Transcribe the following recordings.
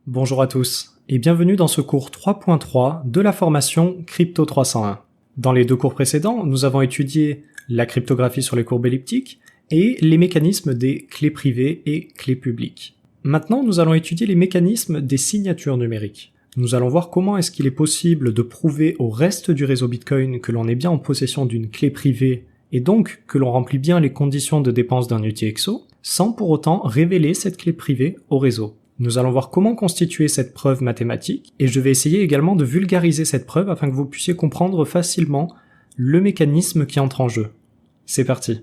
Bonjour à tous et bienvenue dans ce cours 3.3 de la formation Crypto 301. Dans les deux cours précédents, nous avons étudié la cryptographie sur les courbes elliptiques et les mécanismes des clés privées et clés publiques. Maintenant, nous allons étudier les mécanismes des signatures numériques. Nous allons voir comment est-ce qu'il est possible de prouver au reste du réseau Bitcoin que l'on est bien en possession d'une clé privée et donc que l'on remplit bien les conditions de dépense d'un UTXO, sans pour autant révéler cette clé privée au réseau. Nous allons voir comment constituer cette preuve mathématique, et je vais essayer également de vulgariser cette preuve afin que vous puissiez comprendre facilement le mécanisme qui entre en jeu. C'est parti.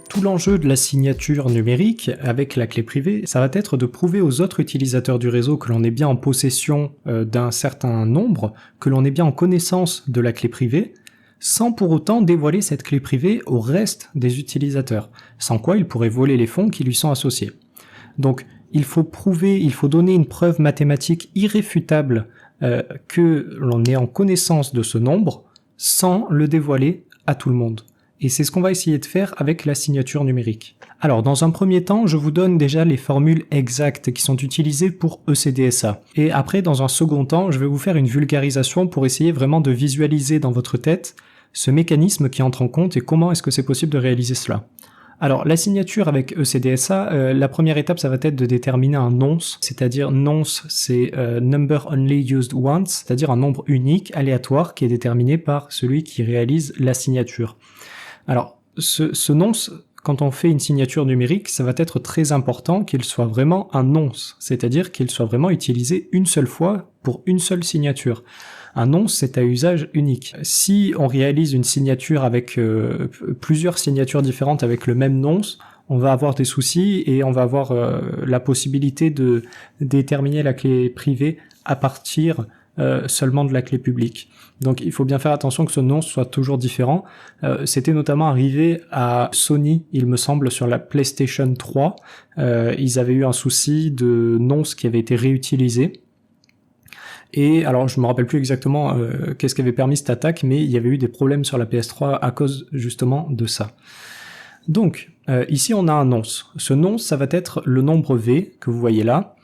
Tout l'enjeu de la signature numérique avec la clé privée, ça va être de prouver aux autres utilisateurs du réseau que l'on est bien en possession d'un certain nombre, que l'on est bien en connaissance de la clé privée, sans pour autant dévoiler cette clé privée au reste des utilisateurs, sans quoi ils pourraient voler les fonds qui lui sont associés. Donc il faut donner une preuve mathématique irréfutable que l'on est en connaissance de ce nombre, sans le dévoiler à tout le monde. Et c'est ce qu'on va essayer de faire avec la signature numérique. Alors, dans un premier temps, je vous donne déjà les formules exactes qui sont utilisées pour ECDSA. Et après, dans un second temps, je vais vous faire une vulgarisation pour essayer vraiment de visualiser dans votre tête ce mécanisme qui entre en compte et comment est-ce que c'est possible de réaliser cela. Alors, la signature avec ECDSA, la première étape, ça va être de déterminer un nonce, c'est-à-dire nonce, c'est number only used once, c'est-à-dire un nombre unique, aléatoire, qui est déterminé par celui qui réalise la signature. Alors, ce nonce, quand on fait une signature numérique, ça va être très important qu'il soit vraiment un nonce, c'est-à-dire qu'il soit vraiment utilisé une seule fois pour une seule signature. Un nonce, c'est à usage unique. Si on réalise une signature avec plusieurs signatures différentes avec le même nonce, on va avoir des soucis et on va avoir la possibilité de déterminer la clé privée à partir seulement de la clé publique. Donc il faut bien faire attention que ce nonce soit toujours différent. C'était notamment arrivé à Sony, il me semble, sur la PlayStation 3. Ils avaient eu un souci de nonce qui avait été réutilisé. Et alors je me rappelle plus exactement qu'est-ce qui avait permis cette attaque, mais il y avait eu des problèmes sur la PS3 à cause justement de ça. Donc ici on a un nonce. Ce nonce, ça va être le nombre V que vous voyez là.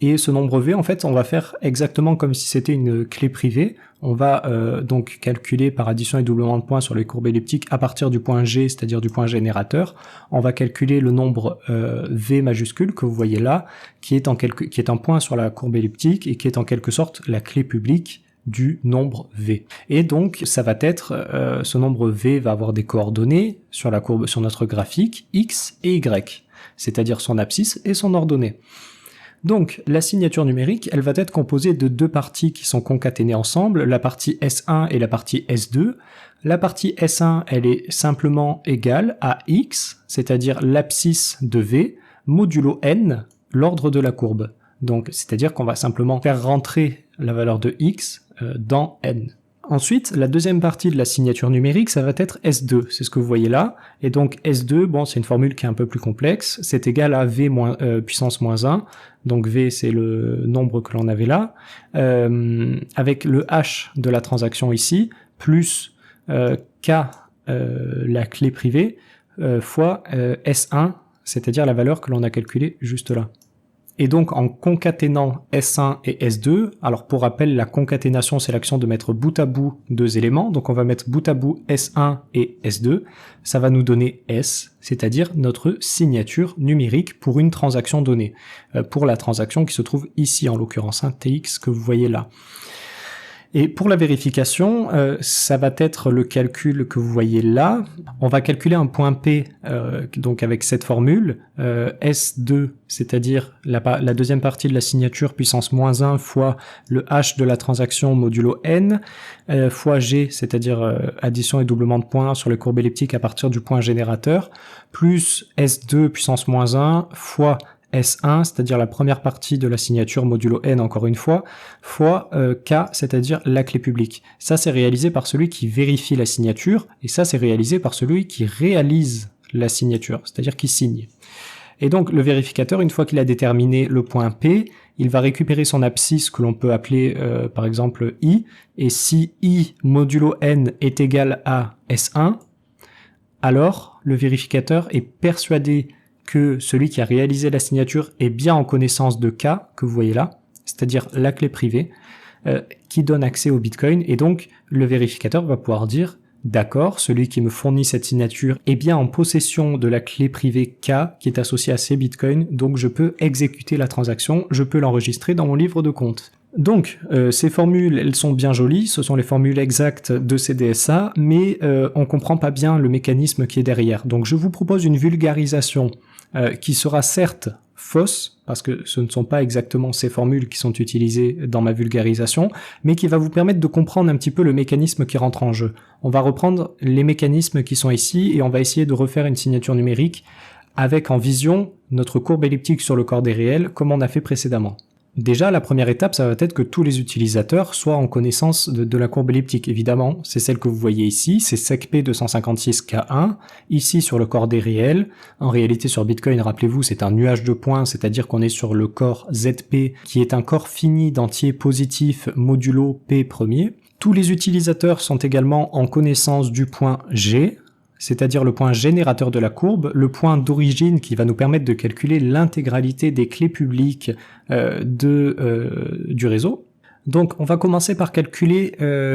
Et ce nombre V, en fait, on va faire exactement comme si c'était une clé privée. On va donc calculer par addition et doublement de points sur les courbes elliptiques à partir du point G, c'est-à-dire du point générateur. On va calculer le nombre V majuscule que vous voyez là, qui est un point sur la courbe elliptique et qui est en quelque sorte la clé publique du nombre V. Et donc, ça va être, ce nombre V va avoir des coordonnées sur la courbe, sur notre graphique, X et Y, c'est-à-dire son abscisse et son ordonnée. Donc, la signature numérique, elle va être composée de deux parties qui sont concaténées ensemble, la partie S1 et la partie S2. La partie S1, elle est simplement égale à X, c'est-à-dire l'abscisse de V, modulo N, l'ordre de la courbe. Donc, c'est-à-dire qu'on va simplement faire rentrer la valeur de X dans N. Ensuite, la deuxième partie de la signature numérique, ça va être S2, c'est ce que vous voyez là. Et donc S2, bon, c'est une formule qui est un peu plus complexe, c'est égal à V puissance moins 1, donc V c'est le nombre que l'on avait là, avec le H de la transaction ici, plus K, la clé privée, fois S1, c'est-à-dire la valeur que l'on a calculée juste là. Et donc, en concaténant S1 et S2, alors pour rappel, la concaténation, c'est l'action de mettre bout à bout deux éléments. Donc, on va mettre bout à bout S1 et S2. Ça va nous donner S, c'est-à-dire notre signature numérique pour une transaction donnée. Pour la transaction qui se trouve ici, en l'occurrence, un TX que vous voyez là. Et pour la vérification, ça va être le calcul que vous voyez là. On va calculer un point P, donc avec cette formule, S2, c'est-à-dire la deuxième partie de la signature puissance moins 1 fois le H de la transaction modulo N, fois G, c'est-à-dire addition et doublement de points sur les courbes elliptiques à partir du point générateur, plus S2 puissance moins 1 fois S1, c'est-à-dire la première partie de la signature modulo N encore une fois, fois K, c'est-à-dire la clé publique. Ça, c'est réalisé par celui qui vérifie la signature, et ça, c'est réalisé par celui qui réalise la signature, c'est-à-dire qui signe. Et donc le vérificateur, une fois qu'il a déterminé le point P, il va récupérer son abscisse que l'on peut appeler par exemple I, et si I modulo n est égal à S1, alors le vérificateur est persuadé que celui qui a réalisé la signature est bien en connaissance de K, que vous voyez là, c'est-à-dire la clé privée, qui donne accès au Bitcoin, et donc le vérificateur va pouvoir dire d'accord, celui qui me fournit cette signature est bien en possession de la clé privée K qui est associée à ces bitcoins, donc je peux exécuter la transaction, je peux l'enregistrer dans mon livre de compte. Donc, ces formules, elles sont bien jolies, ce sont les formules exactes de ces DSA, mais on comprend pas bien le mécanisme qui est derrière. Donc je vous propose une vulgarisation qui sera certes fausse, parce que ce ne sont pas exactement ces formules qui sont utilisées dans ma vulgarisation, mais qui va vous permettre de comprendre un petit peu le mécanisme qui rentre en jeu. On va reprendre les mécanismes qui sont ici et on va essayer de refaire une signature numérique avec en vision notre courbe elliptique sur le corps des réels comme on a fait précédemment. Déjà, la première étape, ça va être que tous les utilisateurs soient en connaissance de la courbe elliptique. Évidemment, c'est celle que vous voyez ici, c'est SecP256K1, ici sur le corps des réels. En réalité, sur Bitcoin, rappelez-vous, c'est un nuage de points, c'est-à-dire qu'on est sur le corps ZP, qui est un corps fini d'entiers positifs modulo P premier. Tous les utilisateurs sont également en connaissance du point G, c'est-à-dire le point générateur de la courbe, le point d'origine qui va nous permettre de calculer l'intégralité des clés publiques du réseau. Donc on va commencer par calculer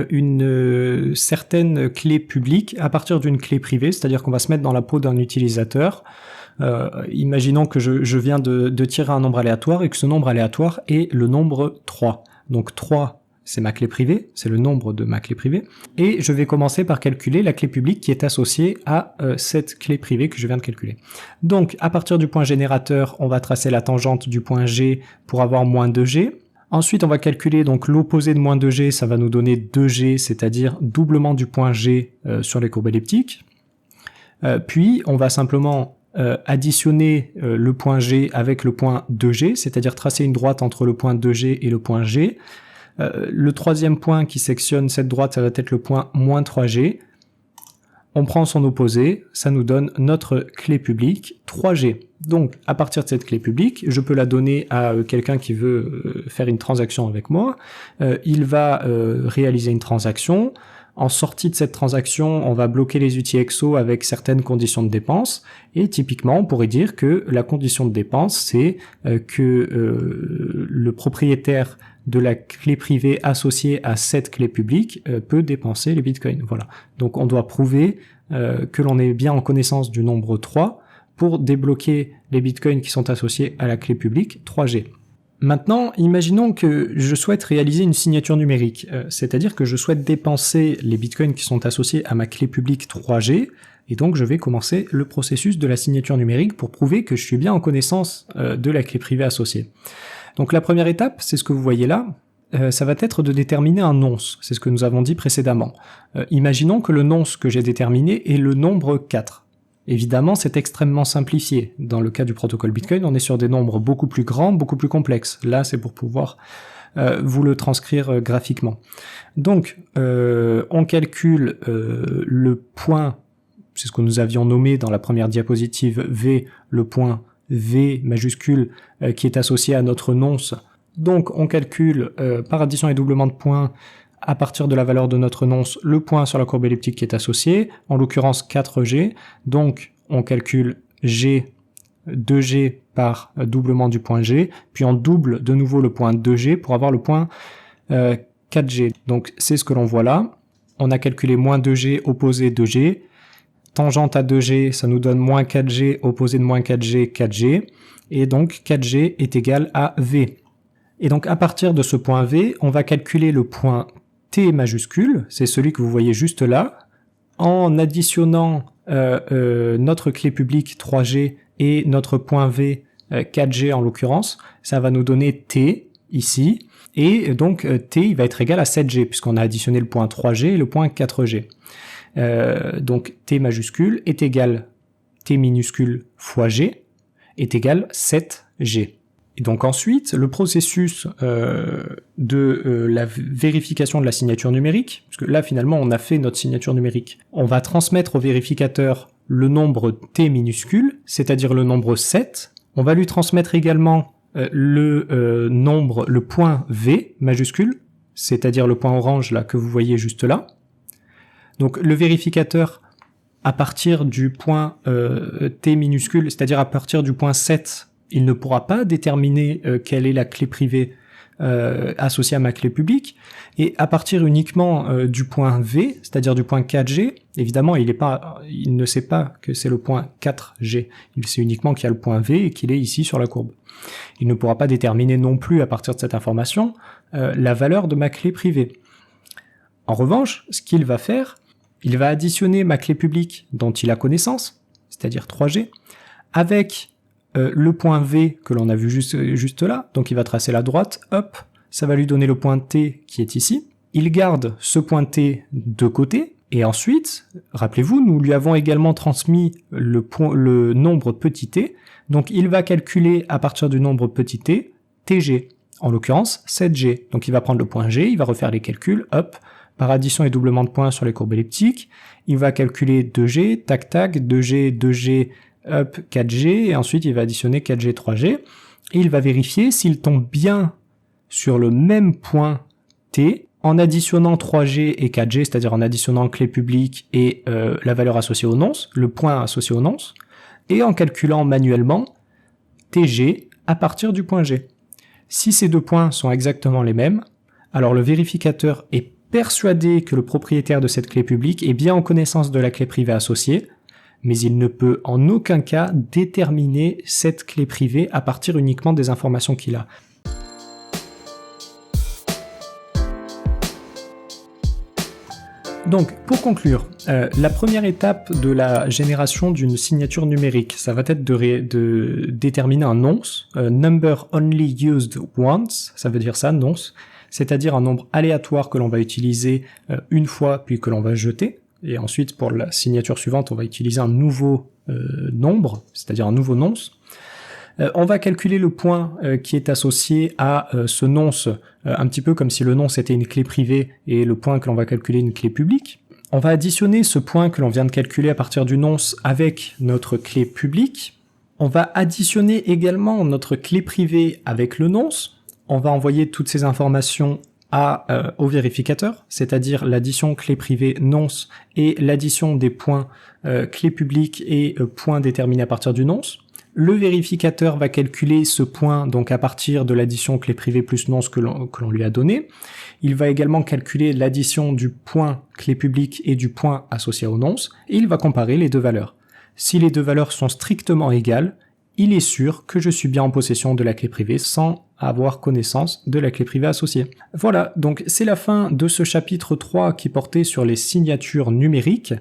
une certaine clé publique à partir d'une clé privée, c'est-à-dire qu'on va se mettre dans la peau d'un utilisateur. Imaginons que je viens de tirer un nombre aléatoire et que ce nombre aléatoire est le nombre 3. Donc 3, c'est ma clé privée, c'est le nombre de ma clé privée, et je vais commencer par calculer la clé publique qui est associée à cette clé privée que je viens de calculer. Donc, à partir du point générateur, on va tracer la tangente du point G pour avoir moins 2G. Ensuite, on va calculer donc l'opposé de moins 2G, ça va nous donner 2G, c'est-à-dire doublement du point G sur les courbes elliptiques. Puis, on va simplement additionner le point G avec le point 2G, c'est-à-dire tracer une droite entre le point 2G et le point G. Le troisième point qui sectionne cette droite, ça va être le point moins 3G. On prend son opposé, ça nous donne notre clé publique 3G. Donc, à partir de cette clé publique, je peux la donner à quelqu'un qui veut faire une transaction avec moi. Il va réaliser une transaction. En sortie de cette transaction, on va bloquer les UTXO avec certaines conditions de dépense. Et typiquement, on pourrait dire que la condition de dépense, c'est que le propriétaire de la clé privée associée à cette clé publique peut dépenser les bitcoins. Voilà. Donc on doit prouver que l'on est bien en connaissance du nombre 3 pour débloquer les bitcoins qui sont associés à la clé publique 3G. Maintenant, imaginons que je souhaite réaliser une signature numérique, c'est-à-dire que je souhaite dépenser les bitcoins qui sont associés à ma clé publique 3G, et donc je vais commencer le processus de la signature numérique pour prouver que je suis bien en connaissance de la clé privée associée. Donc la première étape, c'est ce que vous voyez là, ça va être de déterminer un nonce, c'est ce que nous avons dit précédemment. Imaginons que le nonce que j'ai déterminé est le nombre 4. Évidemment, c'est extrêmement simplifié. Dans le cas du protocole Bitcoin, on est sur des nombres beaucoup plus grands, beaucoup plus complexes. Là, c'est pour pouvoir vous le transcrire graphiquement. Donc, on calcule le point, c'est ce que nous avions nommé dans la première diapositive V, le point V majuscule qui est associé à notre nonce. Donc, on calcule par addition et doublement de points à partir de la valeur de notre nonce, le point sur la courbe elliptique qui est associé, en l'occurrence 4G, donc on calcule G, 2G par doublement du point G, puis on double de nouveau le point 2G pour avoir le point 4G. Donc c'est ce que l'on voit là, on a calculé moins 2G opposé 2G, tangente à 2G, ça nous donne moins 4G opposé de moins 4G, 4G, et donc 4G est égal à V. Et donc à partir de ce point V, on va calculer le point T majuscule, c'est celui que vous voyez juste là, en additionnant notre clé publique 3G et notre point V 4G en l'occurrence, ça va nous donner T ici, et donc T il va être égal à 7G puisqu'on a additionné le point 3G et le point 4G. Donc T majuscule est égal T minuscule fois G est égal 7G. Et donc ensuite, le processus de la vérification de la signature numérique, parce que là finalement on a fait notre signature numérique, on va transmettre au vérificateur le nombre t minuscule, c'est-à-dire le nombre 7. On va lui transmettre également le point v majuscule, c'est-à-dire le point orange là que vous voyez juste là. Donc le vérificateur, à partir du point t minuscule, c'est-à-dire à partir du point 7, il ne pourra pas déterminer quelle est la clé privée associée à ma clé publique, et à partir uniquement du point V, c'est-à-dire du point 4G, évidemment il ne sait pas que c'est le point 4G, il sait uniquement qu'il y a le point V et qu'il est ici sur la courbe. Il ne pourra pas déterminer non plus à partir de cette information la valeur de ma clé privée. En revanche, ce qu'il va faire, il va additionner ma clé publique dont il a connaissance, c'est-à-dire 3G, avec le point V que l'on a vu juste là, donc il va tracer la droite, hop, ça va lui donner le point T qui est ici. Il garde ce point T de côté, et ensuite, rappelez-vous, nous lui avons également transmis le nombre petit t, donc il va calculer à partir du nombre petit t, tg, en l'occurrence 7g. Donc il va prendre le point G, il va refaire les calculs, hop, par addition et doublement de points sur les courbes elliptiques, il va calculer 2g, tac tac, 2g, 2g, up 4G, et ensuite il va additionner 4G, 3G, et il va vérifier s'il tombe bien sur le même point T, en additionnant 3G et 4G, c'est-à-dire en additionnant clé publique et la valeur associée au nonce, le point associé au nonce, et en calculant manuellement TG à partir du point G. Si ces deux points sont exactement les mêmes, alors le vérificateur est persuadé que le propriétaire de cette clé publique est bien en connaissance de la clé privée associée, mais il ne peut en aucun cas déterminer cette clé privée à partir uniquement des informations qu'il a. Donc, pour conclure, la première étape de la génération d'une signature numérique, ça va être de déterminer un nonce, number only used once, ça veut dire ça, nonce, c'est-à-dire un nombre aléatoire que l'on va utiliser une fois puis que l'on va jeter. Et ensuite, pour la signature suivante, on va utiliser un nouveau nombre, c'est-à-dire un nouveau nonce. On va calculer le point qui est associé à ce nonce, un petit peu comme si le nonce était une clé privée et le point que l'on va calculer une clé publique. On va additionner ce point que l'on vient de calculer à partir du nonce avec notre clé publique. On va additionner également notre clé privée avec le nonce. On va envoyer toutes ces informations au vérificateur, c'est-à-dire l'addition clé privée nonce et l'addition des points clé publique et points déterminés à partir du nonce. Le vérificateur va calculer ce point donc à partir de l'addition clé privée plus nonce que l'on lui a donné. Il va également calculer l'addition du point clé publique et du point associé au nonce, et il va comparer les deux valeurs. Si les deux valeurs sont strictement égales, il est sûr que je suis bien en possession de la clé privée sans avoir connaissance de la clé privée associée. Voilà, donc c'est la fin de ce chapitre 3 qui portait sur les signatures numériques.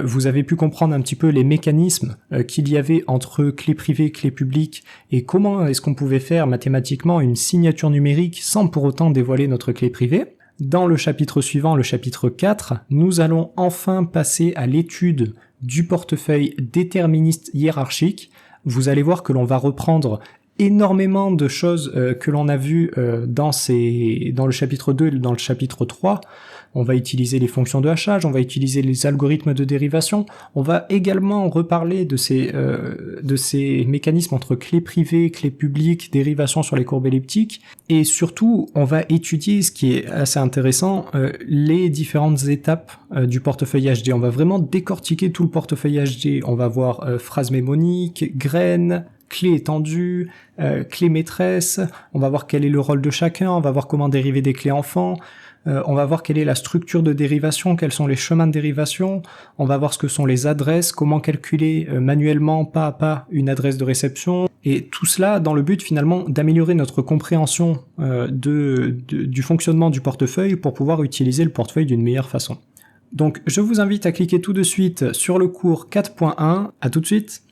Vous avez pu comprendre un petit peu les mécanismes qu'il y avait entre clé privée, clé publique, et comment est-ce qu'on pouvait faire mathématiquement une signature numérique sans pour autant dévoiler notre clé privée. Dans le chapitre suivant, le chapitre 4, nous allons enfin passer à l'étude du portefeuille déterministe hiérarchique. Vous allez voir que l'on va reprendre énormément de choses que l'on a vues dans le chapitre 2 et dans le chapitre 3. On va utiliser les fonctions de hachage, on va utiliser les algorithmes de dérivation, on va également reparler de ces mécanismes entre clé privée, clé publique, dérivation sur les courbes elliptiques, et surtout on va étudier, ce qui est assez intéressant, les différentes étapes du portefeuille HD. On va vraiment décortiquer tout le portefeuille HD, on va voir phrase mémonique, graines, clé étendue, clé maîtresse, on va voir quel est le rôle de chacun, on va voir comment dériver des clés enfants, on va voir quelle est la structure de dérivation, quels sont les chemins de dérivation, on va voir ce que sont les adresses, comment calculer manuellement, pas à pas, une adresse de réception, et tout cela dans le but finalement d'améliorer notre compréhension du fonctionnement du portefeuille pour pouvoir utiliser le portefeuille d'une meilleure façon. Donc je vous invite à cliquer tout de suite sur le cours 4.1, à tout de suite.